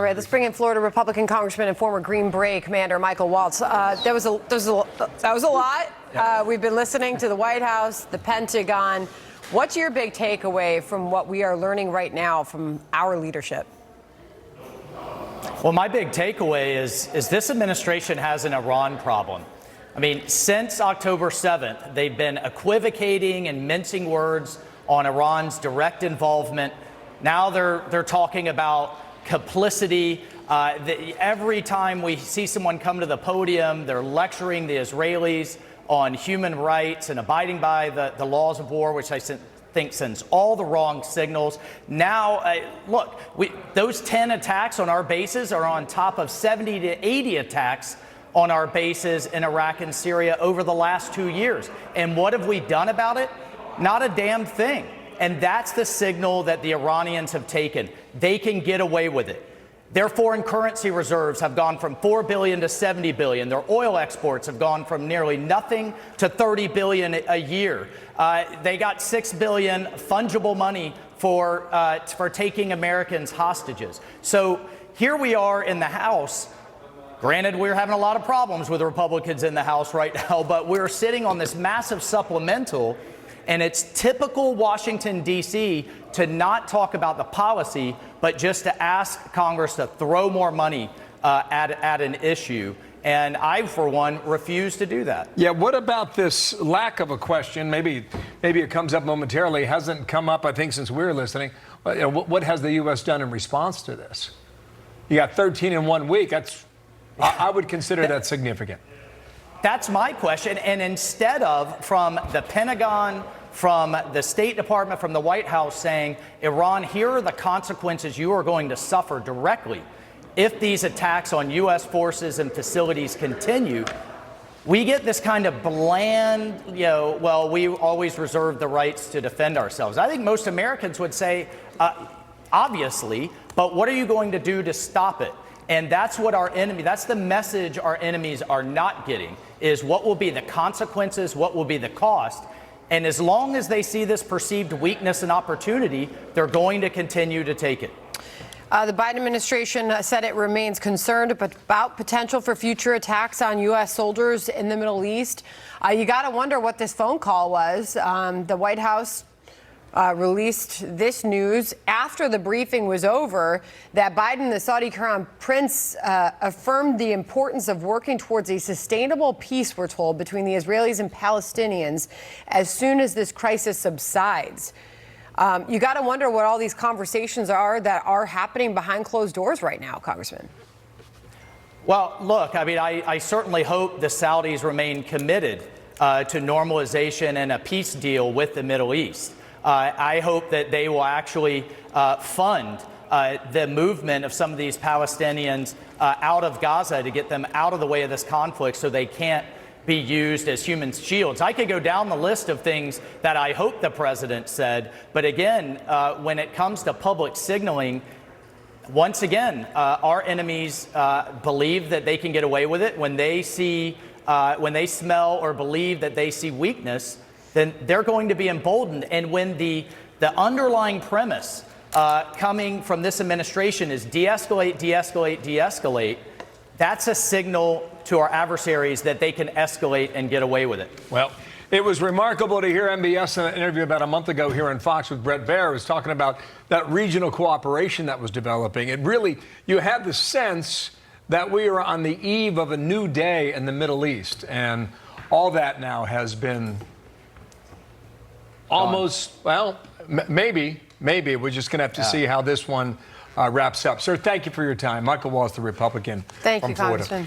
All right, let's bring in Florida Republican Congressman and former Green Beret Commander Michael Waltz. That was a lot. We've been listening to the White House, the Pentagon. What's your big takeaway from what we are learning right now from our leadership? Well, my big takeaway is this administration has an Iran problem. I mean, since October 7th, they've been equivocating and mincing words on Iran's direct involvement. Now they're talking about complicity. Every time we see someone come to the podium, they're lecturing the Israelis on human rights and abiding by the laws of war, which I think sends all the wrong signals. Now, look, those 10 attacks on our bases are on top of 70 to 80 attacks on our bases in Iraq and Syria over the last 2 years. And what have we done about it? Not a damn thing. And that's the signal that the Iranians have taken. They can get away with it. Their foreign currency reserves have gone from $4 billion to $70 billion. Their oil exports have gone from nearly nothing to $30 billion a year. They got $6 billion fungible money for taking Americans hostages. So here we are in the House. Granted, we're having a lot of problems with Republicans in the House right now, but we're sitting on this massive supplemental. And it's typical Washington, D.C. to not talk about the policy, but just to ask Congress to throw more money at an issue. And I, for one, refuse to do that. Yeah, what about this lack of a question? Maybe it comes up momentarily. Hasn't come up, I think, since we were listening. What has the U.S. done in response to this? You got 13 in 1 week. I would consider that significant. That's my question. And instead of from the Pentagon, from the State Department, from the White House saying, Iran, here are the consequences you are going to suffer directly if these attacks on U.S. forces and facilities continue, we get this kind of bland, well, we always reserve the rights to defend ourselves. I think most Americans would say, obviously, but what are you going to do to stop it? And that's what that's the message our enemies are not getting, is what will be the consequences, what will be the cost. And as long as they see this perceived weakness and opportunity, they're going to continue to take it. The Biden administration said it remains concerned about potential for future attacks on U.S. soldiers in the Middle East. You got to wonder what this phone call was. The White House released this news after the briefing was over, that Biden, the Saudi Crown Prince, affirmed the importance of working towards a sustainable peace, we're told, between the Israelis and Palestinians as soon as this crisis subsides. You got to wonder what all these conversations are that are happening behind closed doors right now, Congressman. Well, look, I mean, I certainly hope the Saudis remain committed to normalization and a peace deal with the Middle East. I hope that they will actually fund the movement of some of these Palestinians out of Gaza to get them out of the way of this conflict so they can't be used as human shields. I could go down the list of things that I hope the president said. But again, when it comes to public signaling, once again, our enemies believe that they can get away with it. When they smell or believe that they see weakness, then they're going to be emboldened. And when the underlying premise coming from this administration is de-escalate, de-escalate, de-escalate, that's a signal to our adversaries that they can escalate and get away with it. Well, it was remarkable to hear MBS in an interview about a month ago here on Fox with Bret Baier. Was talking about that regional cooperation that was developing. It really, you had the sense that we are on the eve of a new day in the Middle East. And all that now has been almost, well, maybe. We're just going to have to see how this one wraps up. Sir, thank you for your time. Michael Waltz, the Republican from Florida. Congressman.